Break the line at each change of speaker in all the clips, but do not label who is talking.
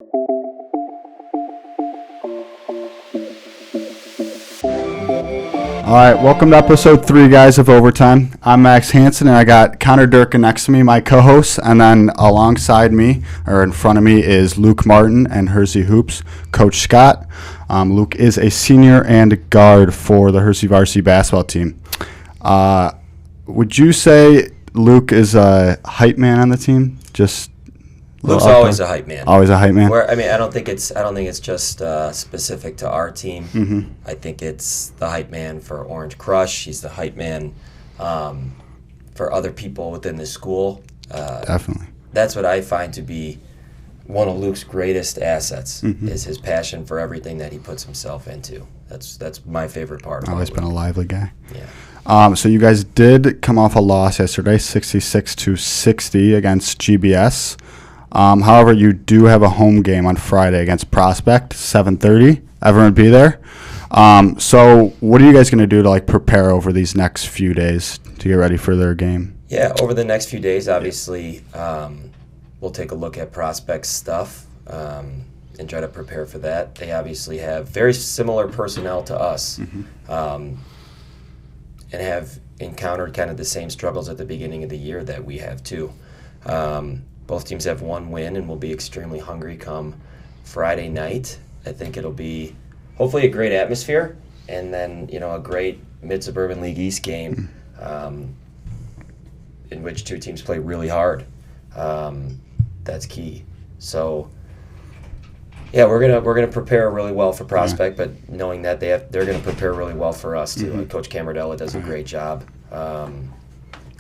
All right, welcome to episode 3, guys, of Overtime. I'm Max Hansen, and I got Connor Durkin next to me, my co-host, and then alongside me, or in front of me, is Luke Martin and Hersey Hoops, Coach Scott. Luke is a senior and guard for the Hersey varsity basketball team. Would you say Luke is a hype man on the team?
Luke's always a hype man.
Always a hype man.
I don't think it's just specific to our team.
Mm-hmm.
I think it's the hype man for Orange Crush. He's the hype man for other people within the school.
Definitely.
That's what I find to be one of Luke's greatest assets,
Mm-hmm.
is his passion for everything that he puts himself into. That's my favorite part of
Always been a lively guy.
Yeah.
So you guys did come off a loss yesterday, 66-60 against GBS. However, you do have a home game on Friday against Prospect, 7:30. Everyone be there. So what are you guys going to do to prepare over these next few days to get ready for their game?
Yeah, over the next few days, obviously, we'll take a look at Prospect's stuff and try to prepare for that. They obviously have very similar personnel to us, and have encountered kind of the same struggles at the beginning of the year that we have too. Both teams have one win and will be extremely hungry come Friday night. I think it'll be hopefully a great atmosphere, and then a great Mid-Suburban League East game in which two teams play really hard. That's key. So yeah, we're gonna prepare really well for Prospect, but knowing that they're gonna prepare really well for us too.
Mm-hmm.
Coach Camardella does a great job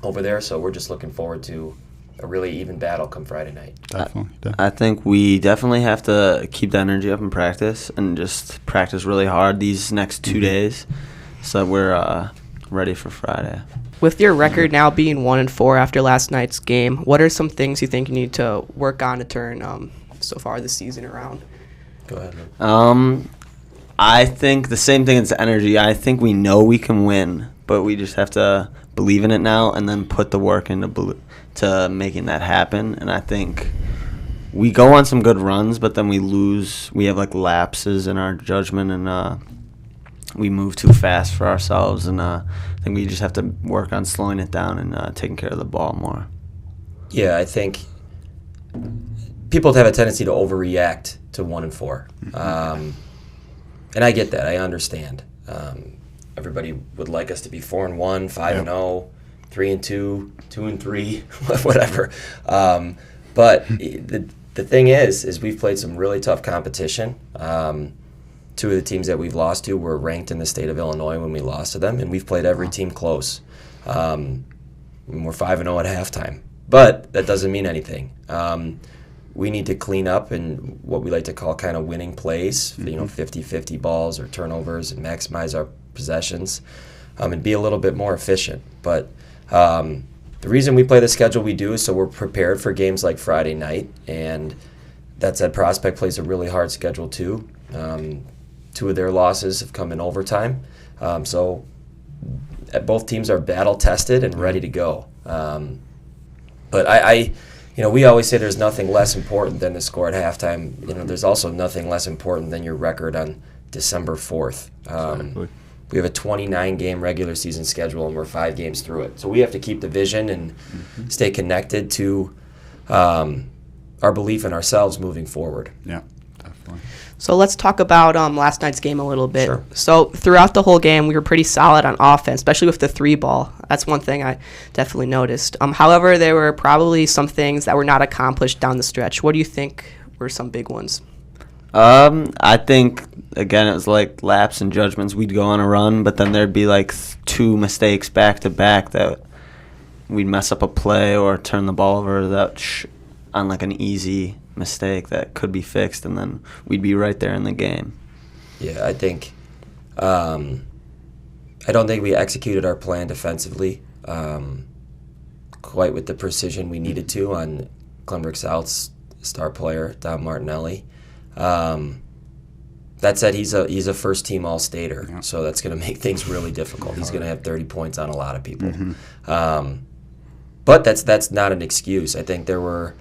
over there, so we're just looking forward to a really even battle come Friday night.
Definitely.
I think we definitely have to keep the energy up in practice and just practice really hard these next 2 days so that we're ready for Friday.
With your record now being 1-4 after last night's game, what are some things you think you need to work on to turn so far this season around?
Go ahead, Luke.
I think the same thing as energy. I think we know we can win, but we just have to believe in it now and then put the work into to making that happen. And I think we go on some good runs, but then we lose. We have lapses in our judgment, and we move too fast for ourselves. And I think we just have to work on slowing it down and taking care of the ball more.
Yeah, I think people have a tendency to overreact to 1-4, and I get that. I understand. Everybody would like us to be 4-1, 5-0, 3-2, 2-3, whatever. But the thing is we've played some really tough competition. Two of the teams that we've lost to were ranked in the state of Illinois when we lost to them, and we've played every team close. We're 5-0 at halftime, but that doesn't mean anything. We need to clean up in what we like to call kind of winning plays, 50-50 balls or turnovers, and maximize our possessions, and be a little bit more efficient. But the reason we play the schedule we do is so we're prepared for games like Friday night, and that said, Prospect plays a really hard schedule too. Two of their losses have come in overtime, so both teams are battle tested and ready to go. But we always say there's nothing less important than the score at halftime. There's also nothing less important than your record on December 4th.
Exactly.
We have a 29-game regular season schedule, and we're 5 games through it. So we have to keep the vision and stay connected to our belief in ourselves moving forward.
Yeah, definitely.
So let's talk about last night's game a little bit.
Sure.
So throughout the whole game, we were pretty solid on offense, especially with the 3-ball. That's one thing I definitely noticed. However, there were probably some things that were not accomplished down the stretch. What do you think were some big ones?
I think, again, it was laps and judgments. We'd go on a run, but then there'd be 2 mistakes back-to-back that we'd mess up a play or turn the ball over on an easy mistake that could be fixed, and then we'd be right there in the game.
Yeah, I think I don't think we executed our plan defensively quite with the precision we needed to on Glenbrook South's star player, Don Martinelli. That said, he's a first-team All-Stater, so that's going to make things really difficult. He's going to have 30 points on a lot of people. But that's not an excuse. I think there were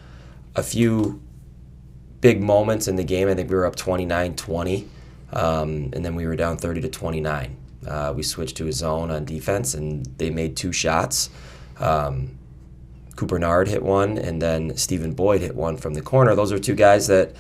a few big moments in the game. I think we were up 29-20, and then we were down 30-29. We switched to a zone on defense, and they made 2 shots. Cooper Nard hit one, and then Stephen Boyd hit one from the corner. Those are 2 guys that,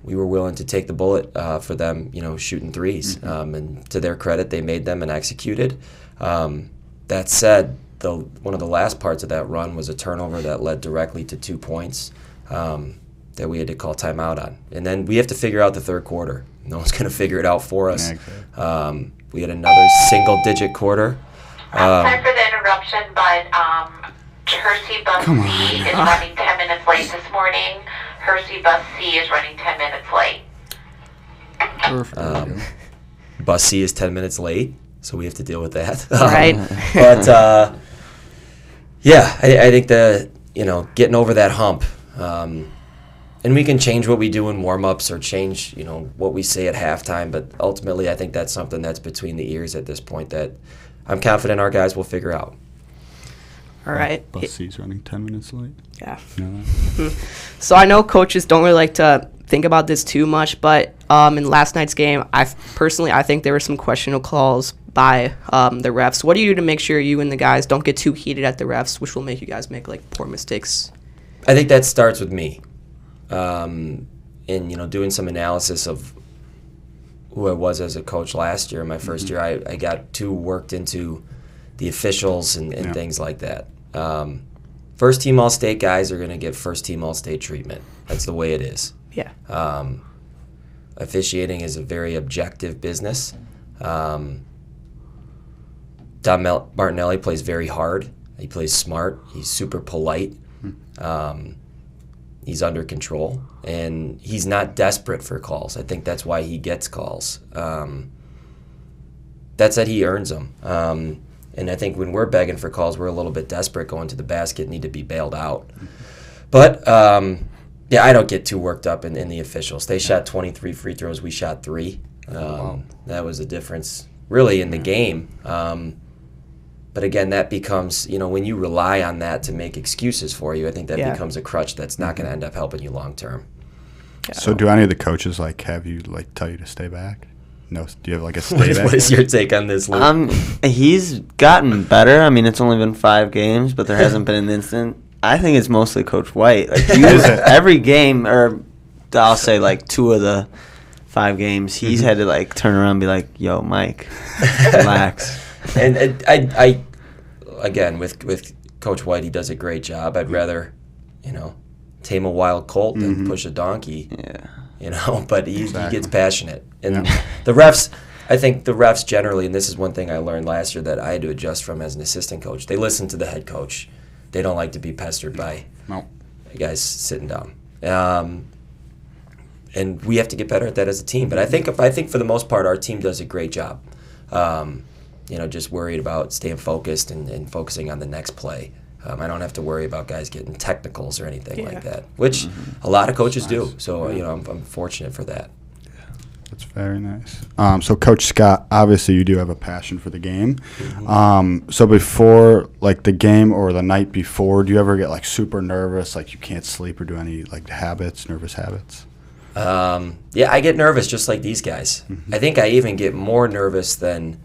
we were willing to take the bullet for them, shooting threes. And to their credit, they made them and executed. That said, one of the last parts of that run was a turnover that led directly to 2 points that we had to call timeout on. And then we have to figure out the third quarter. No one's going to figure it out for us. We had another single-digit quarter.
Sorry for the interruption, but Hersey Bus C is running 10 minutes late this morning. Hersey Bus C is running 10 minutes late.
Perfect.
Bus C is 10 minutes late, so we have to deal with that.
Right.
But, I think getting over that hump, and we can change what we do in warm-ups or change, what we say at halftime, but ultimately I think that's something that's between the ears at this point that I'm confident our guys will figure out.
All right.
Bus C's running 10 minutes late.
Yeah.
You know that?
So I know coaches don't really like to think about this too much, but in last night's game, I think there were some questionable calls by the refs. What do you do to make sure you and the guys don't get too heated at the refs, which will make you guys make poor mistakes?
I think that starts with me, and doing some analysis of who I was as a coach last year. In my first year, I got too worked into the officials and things like that. First team All-State guys are going to get first team All-State treatment. That's the way it is.
Yeah.
Officiating is a very objective business. Don Martinelli plays very hard. He plays smart. He's super polite. He's under control, and he's not desperate for calls. I think that's why he gets calls. That said, he earns them. And I think when we're begging for calls, we're a little bit desperate, going to the basket, need to be bailed out. But, I don't get too worked up in the officials. They shot 23 free throws. We shot 3. That was the difference, really, in the game. But again, that becomes, when you rely on that to make excuses for you, I think that becomes a crutch that's not going to end up helping you long term.
So do any of the coaches have you tell you to stay back? No, do you have a stay back?
What is your take on this, Luke?
He's gotten better. I mean, it's only been 5 games, but there hasn't been an instant. I think it's mostly Coach White. Every game, or I'll say 2 of the 5 games, he's had to turn around and be like, "Yo, Mike, relax."
And I again, with Coach White, he does a great job. I'd rather, tame a wild colt than push a donkey.
Yeah.
But he gets passionate. And the refs, I think the refs generally, and this is one thing I learned last year that I had to adjust from as an assistant coach, they listen to the head coach. They don't like to be pestered by guys sitting down. And we have to get better at that as a team. But I think for the most part, our team does a great job. Just worried about staying focused and focusing on the next play. I don't have to worry about guys getting technicals or anything like that, which a lot of coaches do. So, I'm fortunate for that.
That's very nice. So, Coach Scott, obviously you do have a passion for the game. So before, the game or the night before, do you ever get, super nervous, you can't sleep or do any, nervous habits?
I get nervous just like these guys. I think I even get more nervous than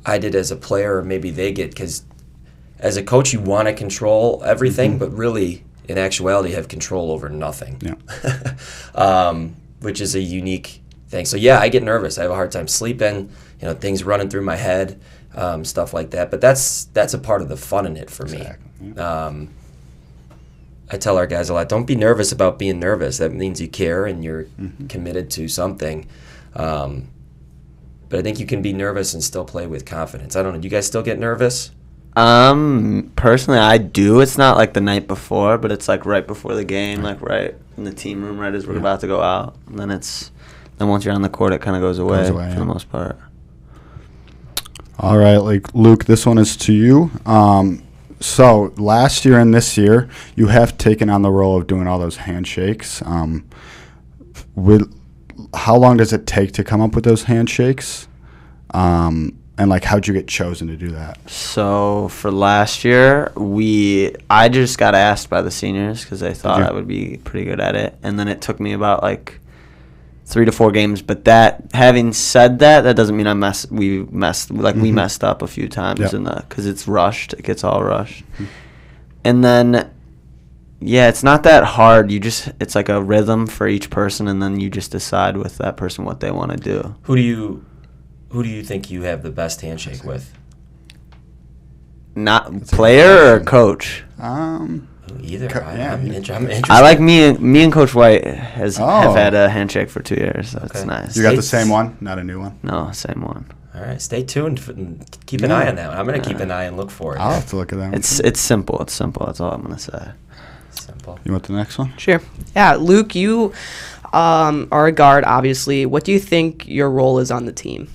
I did as a player, or maybe they get, because as a coach, you want to control everything, but really, in actuality, have control over nothing, which is a unique thing. So, I get nervous. I have a hard time sleeping, things running through my head, stuff like that. But that's a part of the fun in it for me. I tell our guys a lot, don't be nervous about being nervous. That means you care and you're committed to something. But I think you can be nervous and still play with confidence. I don't know. Do you guys still get nervous?
Personally, I do. It's not the night before, but it's right before the game, right in the team room, right as we're about to go out. And then once you're on the court, it kind of goes away for the most part.
All right, Luke, this one is to you. So last year and this year, you have taken on the role of doing all those handshakes. How long does it take to come up with those handshakes? And like, how'd you get chosen to do that?
So for last year, I just got asked by the seniors because they thought I would be pretty good at it, and then it took me about like 3 to 4 games. But having said that doesn't mean we messed up a few times because it's rushed. It gets all rushed, and then it's not that hard. It's like a rhythm for each person, and then you just decide with that person what they want to do.
Who do you think you have the best handshake with?
Not player or coach?
Either. I'm interested.
I like me and Coach White have had a handshake for 2 years. So It's nice.
You got the same one, not a new one?
No, same one.
All right, stay tuned. Keep an eye on that one. I'm going to keep an eye and look for it.
I'll have to look at that one.
It's simple. It's simple. That's all I'm going to say.
Simple.
You want the next one?
Sure. Yeah, Luke, you are a guard, obviously. What do you think your role is on the team?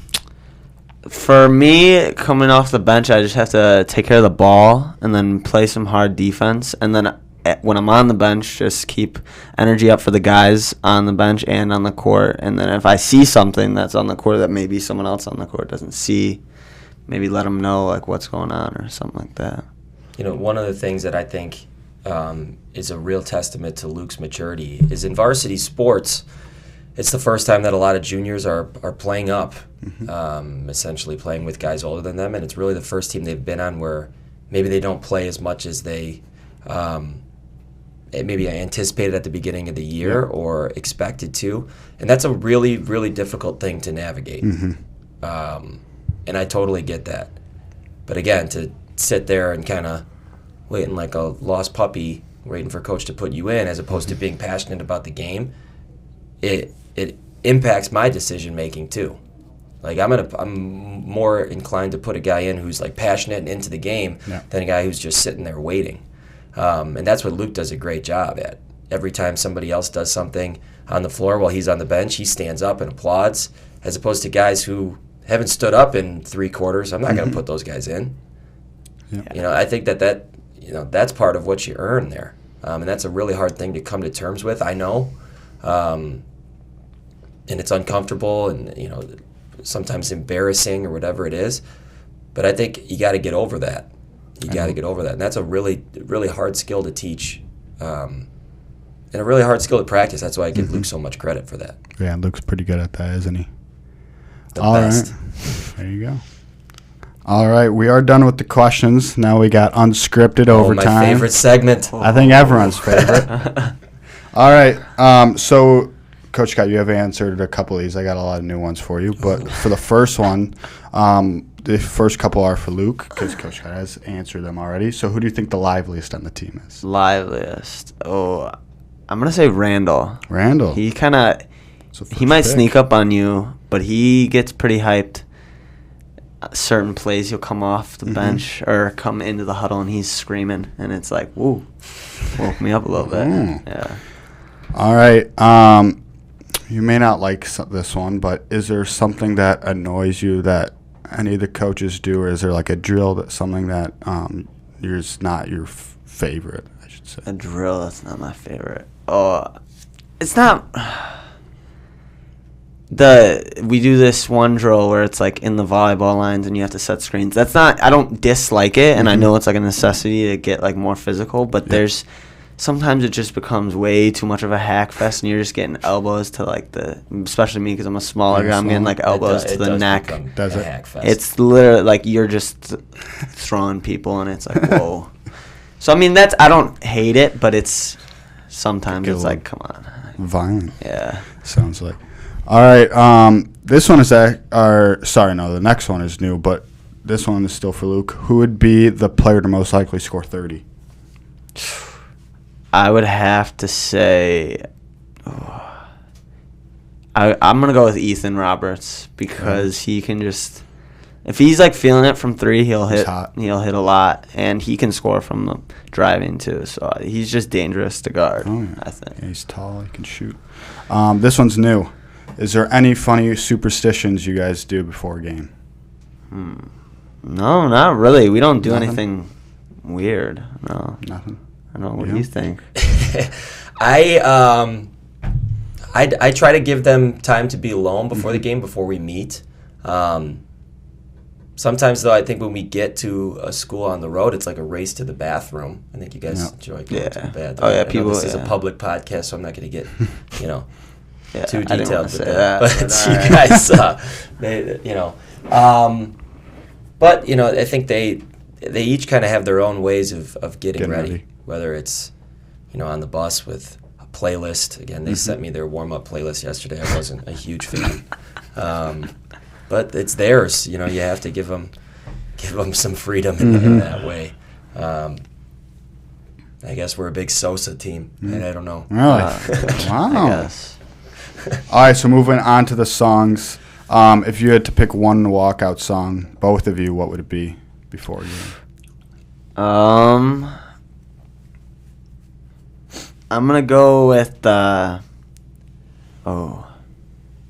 For me, coming off the bench, I just have to take care of the ball and then play some hard defense. And then when I'm on the bench, just keep energy up for the guys on the bench and on the court. And then if I see something that's on the court that maybe someone else on the court doesn't see, maybe let them know like what's going on or something like that.
One of the things that I think is a real testament to Luke's maturity is in varsity sports. It's the first time that a lot of juniors are playing up, essentially playing with guys older than them, and it's really the first team they've been on where maybe they don't play as much as they maybe anticipated at the beginning of the year or expected to, and that's a really, really difficult thing to navigate. And I totally get that. But again, to sit there and kind of waiting like a lost puppy, waiting for coach to put you in, as opposed to being passionate about the game, it impacts my decision making too. Like I'm more inclined to put a guy in who's like passionate and into the game than a guy who's just sitting there waiting. And that's what Luke does a great job at. Every time somebody else does something on the floor while he's on the bench, he stands up and applauds, as opposed to guys who haven't stood up in 3 quarters. I'm not going to put those guys in. I think that's part of what you earn there. And that's a really hard thing to come to terms with, I know. And it's uncomfortable and, sometimes embarrassing or whatever it is. But I think you got to get over that. You got to get over that. And that's a really, really hard skill to teach and a really hard skill to practice. That's why I give Luke so much credit for that.
Yeah, Luke's pretty good at that, isn't he?
The best.
Right. There you go. All right, we are done with the questions. Now we got unscripted overtime.
My favorite segment.
I think everyone's favorite. All right, so Coach Scott, you have answered a couple of these. I got a lot of new ones for you. But for the first one, the first couple are for Luke because Coach Scott has answered them already. So who do you think the liveliest on the team is?
Liveliest? Oh, I'm going to say Randall.
Randall?
He might sneak up on you, but he gets pretty hyped. Certain plays, he'll come off the bench or come into the huddle and he's screaming. And it's like, woo, woke me up a little bit. Yeah.
All right. You may not like this one, but is there something that annoys you that any of the coaches do, or is there like a drill that's something that is not your favorite, I should say?
A drill that's not my favorite. Oh, it's not. We do this one drill where it's like in the volleyball lines and you have to set screens. That's not. I don't dislike it, and I know it's like a necessity to get like more physical, but there's. Sometimes it just becomes way too much of a hack fest, and you're just getting elbows to like especially me because I'm a smaller guy, I'm getting like elbows to the neck.
Does it?
Hack fest.
It's literally like you're just throwing people, and it's like, whoa. So, I mean, I don't hate it, but sometimes it's like, come on.
Violent.
Yeah.
Sounds like. All right. This one is the next one is new, but this one is still for Luke. Who would be the player to most likely score 30?
I would have to say, I'm going to go with Ethan Roberts because he can just, if he's like feeling it from 3, he'll hit a lot, and he can score from the driving too. So he's just dangerous to guard, I think.
Yeah, he's tall, he can shoot. This one's new. Is there any funny superstitions you guys do before a game?
No, not really. We don't do anything weird. No.
Nothing?
I don't know. What do you think?
I try to give them time to be alone before the game, before we meet. Sometimes, though, I think when we get to a school on the road, it's like a race to the bathroom. I think you guys enjoy going to the bathroom.
Oh, yeah,
I know
people.
This is a public podcast, so I'm not going to get, too
I didn't
detailed
wanna
with
say
that.
that,
But
but
you guys, but I think they each kind of have their own ways of getting ready. Whether it's, on the bus with a playlist. Again, they sent me their warm-up playlist yesterday. I wasn't a huge fan. But it's theirs. You have to give them some freedom in that way. I guess we're a big Sosa team, and I don't know.
Really? Wow.
I guess.
All right, so moving on to the songs. If you had to pick one walkout song, both of you, what would it be before you?
I'm gonna go with this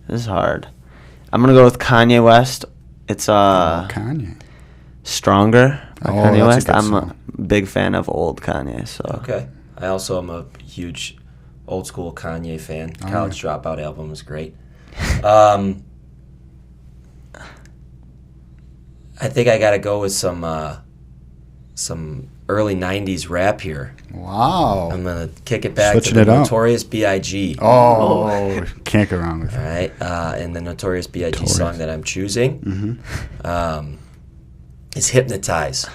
is hard. I'm gonna go with Kanye West. It's
Kanye.
Stronger by Kanye
that's a
West.
good
I'm
song.
a big fan of old Kanye. So
Okay. I also am a huge old school Kanye fan. College Dropout album was great. I think I got to go with some early 90s rap here.
Wow.
I'm going to kick it back
Switching
to the
it up.
Notorious B.I.G.
Oh, can't go wrong with
All
that.
right. And the Notorious B.I.G. song that I'm choosing is Hypnotize.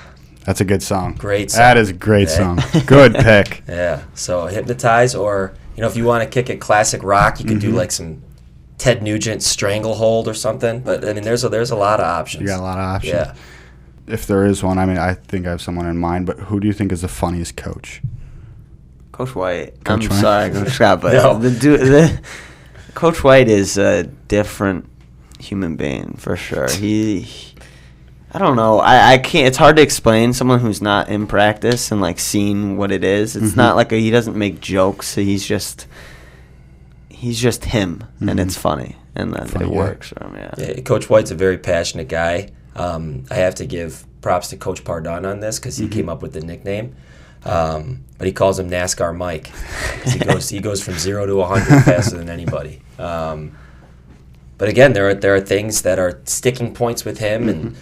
That's a good song.
Great song.
That is a great song. Good pick.
Yeah. So Hypnotize, or, if you want to kick it classic rock, you could do like some Ted Nugent Stranglehold or something. But, I mean, there's a lot of options.
You got a lot of options.
Yeah.
If there is one, I mean, I think I have someone in mind, but who do you think is the funniest coach?
Coach White.
Coach
I'm
White?
sorry, Coach Scott, but
No.
the Coach White is a different human being for sure. I don't know. I can't. It's hard to explain someone who's not in practice and like seeing what it is. It's not like he doesn't make jokes. He's just him, and it's funny, and then
Funny
it
guy.
works for him.
Yeah, Coach White's a very passionate guy. I have to give props to Coach Pardon on this because he came up with the nickname. But he calls him NASCAR Mike. 'Cause he goes from 0 to 100 faster than anybody. But again, there are things that are sticking points with him, and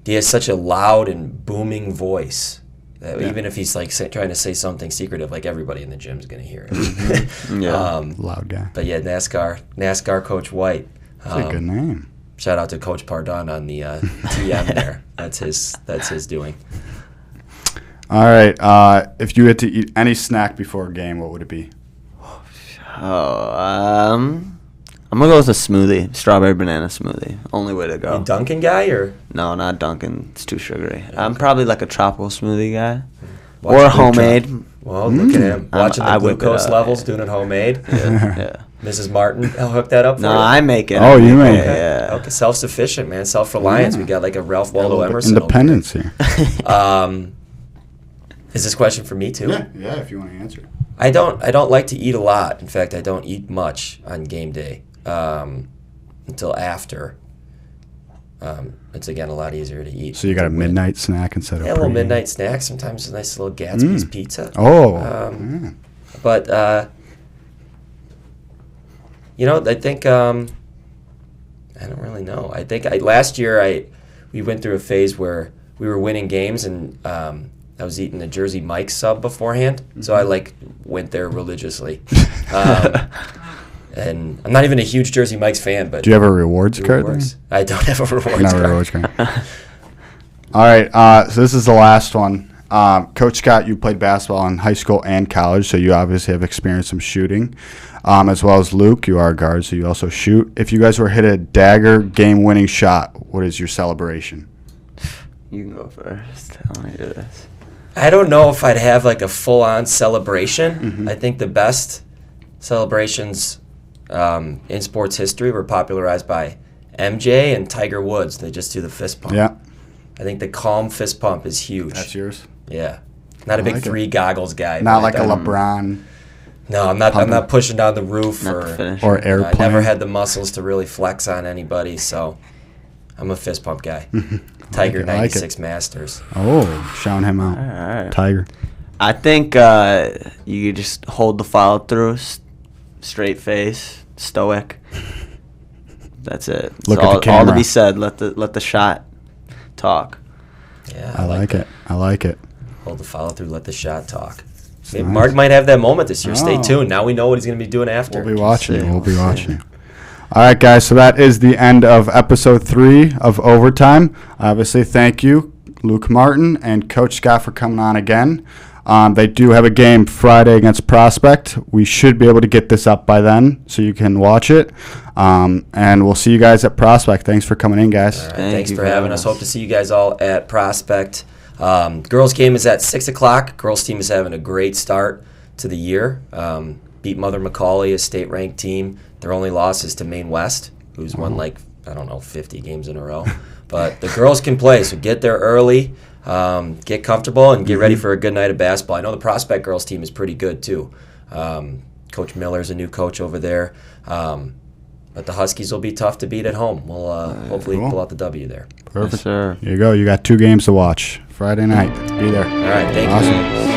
he has such a loud and booming voice that even if he's like trying to say something secretive, like everybody in the gym is going to hear it.
Loud guy.
But yeah, NASCAR Coach White.
That's a good name.
Shout out to Coach Pardon on the TM there. That's his doing.
All right. If you had to eat any snack before a game, what would it be?
I'm gonna go with a smoothie, strawberry banana smoothie. Only way to go.
You Dunkin' guy or
No, not Dunkin'. It's too sugary. I'm probably like a tropical smoothie guy,
Watch
or
the
homemade.
well, look at him watching
I
the
whip it
glucose
up.
levels, doing it homemade.
Yeah.
Mrs. Martin, I'll hook that up for
No,
you.
I make it.
Oh, you make it.
Yeah.
Okay, self-sufficient, man. Self-reliance. We got like a Ralph Waldo Emerson.
Independence here.
Is this question for me too?
Yeah. If you want to answer.
I don't like to eat a lot. In fact, I don't eat much on game day until after. It's again a lot easier to eat.
So you got a midnight snack instead of
Yeah, a little
pregame.
midnight snack. Sometimes a nice little Gatsby's pizza.
Oh.
But I think I don't really know. I think last year we went through a phase where we were winning games, and I was eating the Jersey Mike's sub beforehand, so I went there religiously. And I'm not even a huge Jersey Mike's fan, but
Do you have a rewards card?
works. I don't have a rewards
Not
card.
a rewards card. All right. So this is the last one. Coach Scott, you played basketball in high school and college, so you obviously have experience some shooting. As well as Luke, you are a guard, so you also shoot. If you guys were hit a dagger game-winning shot, what is your celebration?
You can go first. I want to hear this.
I don't know if I'd have like a full-on celebration. I think the best celebrations in sports history were popularized by MJ and Tiger Woods. They just do the fist pump.
Yeah.
I think the calm fist pump is huge.
That's yours?
Yeah. Not a big
like it.
three goggles guy.
Not
but
like a
I-
LeBron
No, I'm not. I'm
pumping.
not pushing down the roof
Not
or
the finish.
or
I
airplane.
never had the muscles to really flex on anybody, so I'm a fist pump guy. Tiger
it, I like it.
96 Masters.
Oh, shout him out.
All right.
Tiger.
I think you just hold the follow through, straight face, stoic. That's it. It's
Look at the
all to
camera.
be said. Let the shot talk.
Yeah,
I like it. I like it.
Hold the follow through. Let the shot talk. Maybe Mark might have that moment this year. Stay tuned. Now we know what he's going to be doing after.
We'll be watching you.
see.
We'll be watching you. All right, guys. So that is the end of episode 3 of Overtime. Obviously, thank you, Luke Martin and Coach Scott, for coming on again. They do have a game Friday against Prospect. We should be able to get this up by then so you can watch it. And we'll see you guys at Prospect. Thanks for coming in, guys.
All right,
Thank
thanks
you
for
for
having
having
us.
us.
Hope to see you guys all at Prospect. Girls game is at 6 o'clock. Girls team is having a great start to the year. Beat Mother Macaulay, a state-ranked team. Their only loss is to Maine West, who's won 50 games in a row. But the girls can play, so get there early, get comfortable, and get ready for a good night of basketball. I know the Prospect girls team is pretty good, too. Coach Miller's a new coach over there. But the Huskies will be tough to beat at home. We'll hopefully
Cool.
pull out the W there.
Perfect.
Yes, sir.
Here you go. You got 2 games to watch Friday night. Be there.
All right, thank you.
Awesome.